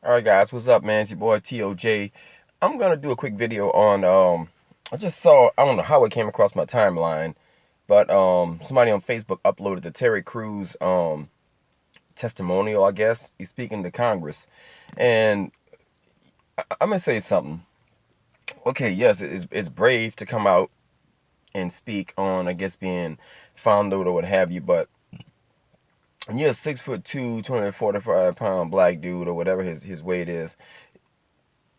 Alright guys, what's up man? It's your boy TOJ. I'm gonna do a quick video on I just saw, I don't know how it came across my timeline, but somebody on Facebook uploaded the Terry Crews testimonial, I guess. He's speaking to Congress. And I'm gonna say something. Okay, yes, it's brave to come out and speak on, I guess, being found out or what have you, but when you're a 6'2", 245 pound black dude or whatever his weight is.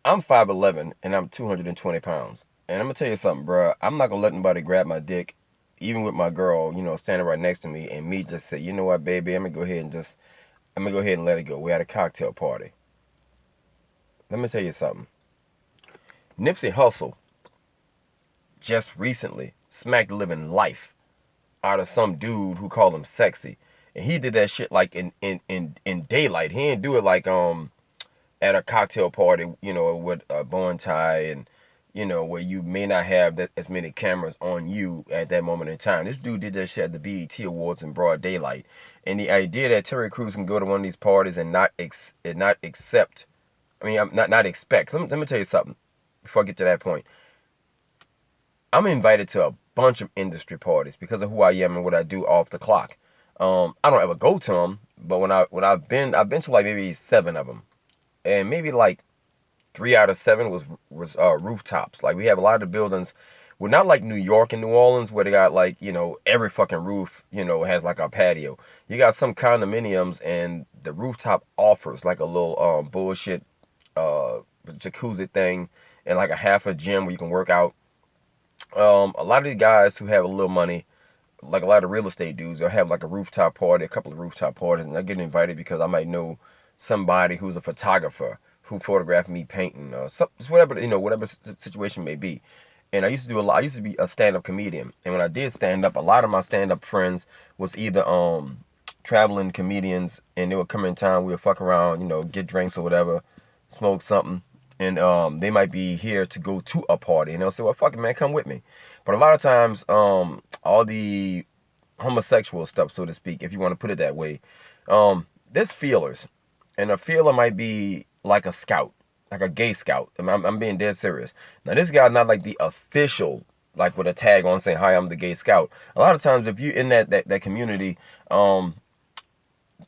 I'm 5'11" and I'm 220 pounds. And I'm gonna tell you something, bro. I'm not gonna let nobody grab my dick, even with my girl, standing right next to me, and me just say, you know what, baby, I'm gonna go ahead and let it go. We had a cocktail party. Let me tell you something. Nipsey Hussle just recently smacked the living life out of some dude who called him sexy, and he did that shit like in daylight. He didn't do it like at a cocktail party, with a bow and tie and, where you may not have as many cameras on you at that moment in time. This dude did that shit at the BET Awards in broad daylight. And the idea that Terry Crews can go to one of these parties and not accept, I mean, not expect. Let me tell you something before I get to that point. I'm invited to a bunch of industry parties because of who I am and what I do off the clock. I don't ever go to them, but I've been to like maybe 7 of them, and maybe like 3 out of 7 was rooftops. Like we have a lot of the buildings. We're not like New York and New Orleans where they got like every fucking roof has like a patio. You got some condominiums and the rooftop offers like a little bullshit uh jacuzzi thing and like a half a gym where you can work out. A lot of the guys who have a little money, like a lot of real estate dudes, they'll have like a rooftop party, a couple of rooftop parties, and I get invited because I might know somebody who's a photographer who photographed me painting or just whatever whatever situation may be. And I used to do a lot. I used to be a stand-up comedian, and when I did stand up, a lot of my stand-up friends was either traveling comedians, and they would come in town. We would fuck around, get drinks or whatever, smoke something, and they might be here to go to a party, and they'll say, "Well, fuck it, man, come with me." But a lot of times, all the homosexual stuff, so to speak, if you want to put it that way, there's feelers, and a feeler might be like a scout, like a gay scout. I'm being dead serious. Now, this guy's not like the official, like with a tag on saying, "Hi, I'm the gay scout." A lot of times, if you in that community,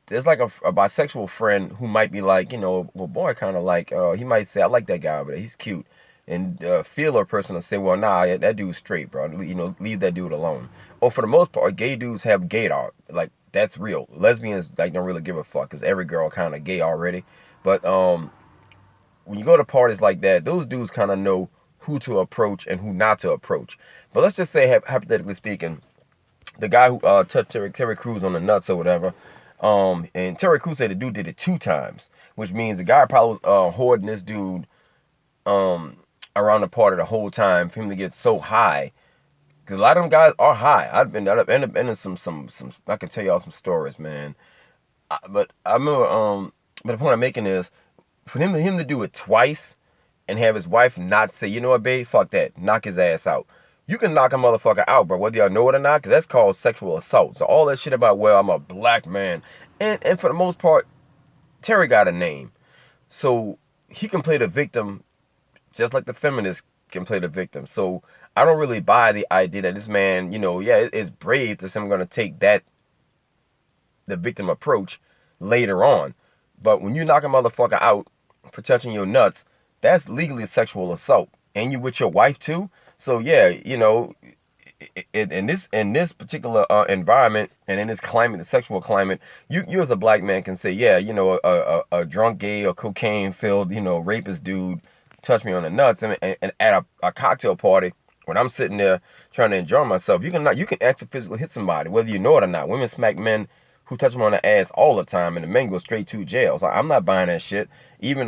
there's like a bisexual friend who might be like, well, boy, kind of like, he might say, "I like that guy over there. He's cute." And feeler person will say, "Well, nah, that dude's straight, bro. Leave that dude alone." Or for the most part, gay dudes have gaydar. Like, that's real. Lesbians, like, don't really give a fuck because every girl kind of gay already. But when you go to parties like that, those dudes kind of know who to approach and who not to approach. But let's just say, hypothetically speaking, the guy who touched Terry Crews on the nuts or whatever, and Terry Crews said the dude did it 2 times, which means the guy probably was hoarding this dude um around the party the whole time for him to get so high. Cause a lot of them guys are high. I've been in some. I can tell y'all some stories, man. But I remember. But the point I'm making is for him to do it twice and have his wife not say, "You know what, babe, fuck that, knock his ass out." You can knock a motherfucker out, bro, whether y'all know it or not, because that's called sexual assault. So all that shit about, well, I'm a black man, and for the most part, Terry got a name, so he can play the victim just like the feminists can play the victim. So I don't really buy the idea that this man, yeah, it's brave to say I'm gonna take the victim approach later on. But when you knock a motherfucker out for touching your nuts, that's legally sexual assault. And you with your wife too. So yeah, in this particular environment and in this climate, the sexual climate, you as a black man can say, yeah, a drunk gay or cocaine filled, rapist dude touched me on the nuts, and at a cocktail party when I'm sitting there trying to enjoy myself, you can actually physically hit somebody whether you know it or not. Women smack men who touch them on the ass all the time, and the men go straight to jail. So I'm not buying that shit. Even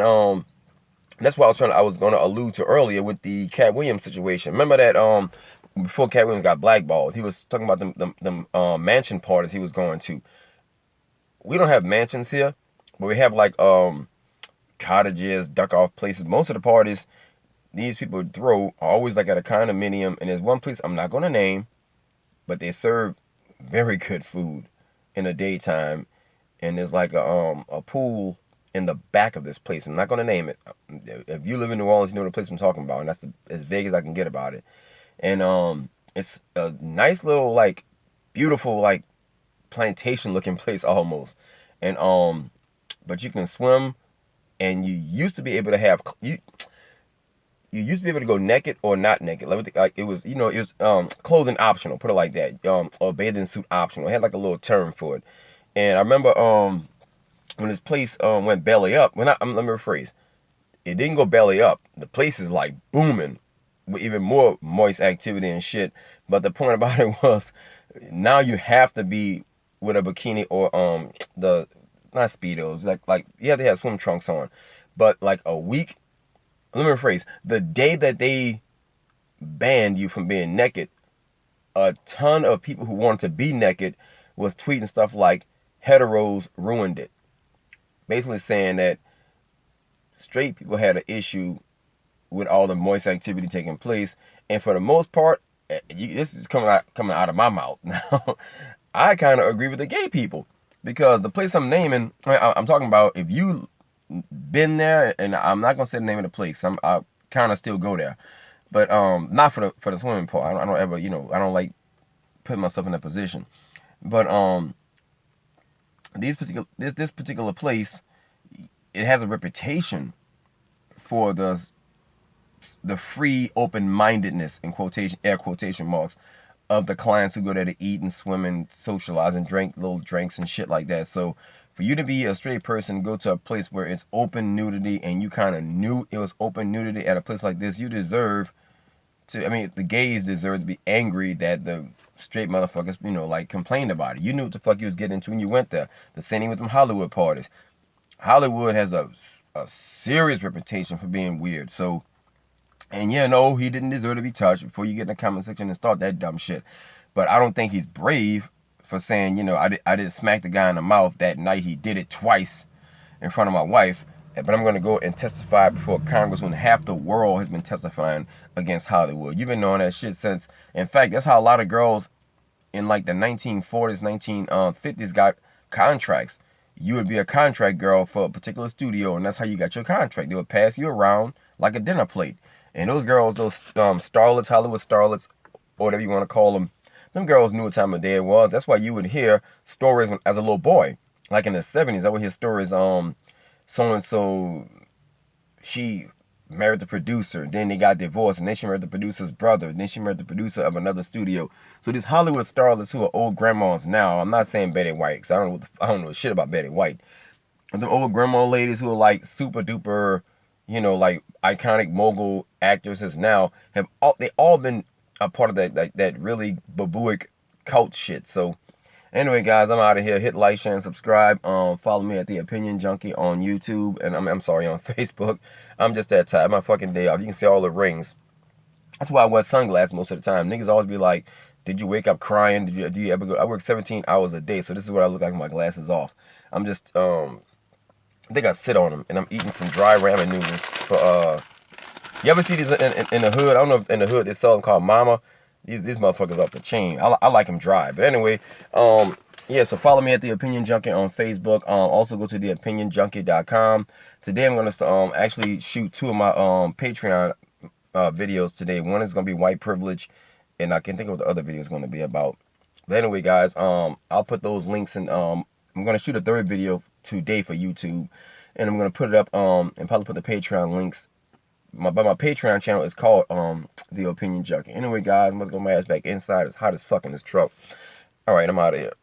that's what I was gonna allude to earlier with the Cat Williams situation. Remember that before Cat Williams got blackballed, he was talking about them mansion parties he was going to. We don't have mansions here, but we have like cottages, duck off places. Most of the parties these people throw are always like at a condominium, and there's one place I'm not gonna name, but they serve very good food in the daytime, and there's like a pool in the back of this place. I'm not gonna name it. If you live in New Orleans, you know the place I'm talking about, and that's as vague as I can get about it. And it's a nice little like beautiful like plantation looking place almost. And but you can swim, and you used to be able to have you used to be able to go naked or not naked. Like it was, it was clothing optional, put it like that. Or bathing suit optional. It had like a little term for it. And I remember when this place went belly up. Let me rephrase. It didn't go belly up. The place is like booming with even more moist activity and shit. But the point about it was, now you have to be with a bikini or the not speedos, like you have to have swim trunks on. But like a week, let me rephrase. The day that they banned you from being naked, a ton of people who wanted to be naked was tweeting stuff like heteros ruined it. Basically saying that straight people had an issue with all the moist activity taking place, and for the most part, this is coming out of my mouth now. I kind of agree with the gay people, because the place I'm naming, I'm talking about, if you been there, and I'm not gonna say the name of the place. I kind of still go there, but not for the swimming part. I don't ever, I don't like putting myself in that position. But this particular place, it has a reputation for the free open-mindedness, in quotation air quotation marks, of the clients who go there to eat and swim and socialize and drink little drinks and shit like that. So for you to be a straight person, go to a place where it's open nudity, and you kind of knew it was open nudity at a place like this, you deserve to, I mean, the gays deserve to be angry that the straight motherfuckers, like, complained about it. You knew what the fuck you was getting into when you went there. The same thing with them Hollywood parties. Hollywood has a serious reputation for being weird. So, and yeah, no, he didn't deserve to be touched, before you get in the comment section and start that dumb shit. But I don't think he's brave for saying, I didn't smack the guy in the mouth that night. He did it twice in front of my wife. But I'm going to go and testify before Congress when half the world has been testifying against Hollywood. You've been knowing that shit since, in fact, that's how a lot of girls in like the 1940s, 1950s got contracts. You would be a contract girl for a particular studio, and that's how you got your contract. They would pass you around like a dinner plate. And those girls, those starlets, Hollywood starlets, or whatever you want to call them girls knew what time of day it was. That's why you would hear stories as a little boy. Like in the 70s, I would hear stories, so-and-so, she married the producer, then they got divorced, and then she married the producer's brother, and then she married the producer of another studio. So these Hollywood starlets who are old grandmas now, I'm not saying Betty White, because I don't know shit about Betty White. But the old grandma ladies who are like super duper, like iconic mogul actresses now, they all been a part of that really babuic cult shit. So anyway, guys, I'm out of here. Hit like, share, and subscribe. Follow me at The Opinion Junkie on YouTube, and I'm sorry, on Facebook. I'm just that tired. My fucking day off. You can see all the rings. That's why I wear sunglasses most of the time. Niggas always be like, "Did you wake up crying? Do you ever go?" I work 17 hours a day, so this is what I look like with my glasses off. I'm just I think I sit on them, and I'm eating some dry ramen noodles for You ever see these in the hood? I don't know if in the hood they sell them called Mama. These motherfuckers off the chain. I like them dry. But anyway, yeah, so follow me at The Opinion Junkie on Facebook. Also go to theopinionjunkie.com. Today I'm going to actually shoot two of my Patreon videos today. One is going to be white privilege, and I can think of what the other video is going to be about. But anyway, guys, I'll put those links in. I'm going to shoot a third video today for YouTube, and I'm going to put it up and probably put the Patreon links. My Patreon channel is called The Opinion Junkie. Anyway, guys, I'm gonna go my ass back inside. It's hot as fuck in this truck. All right, I'm out of here.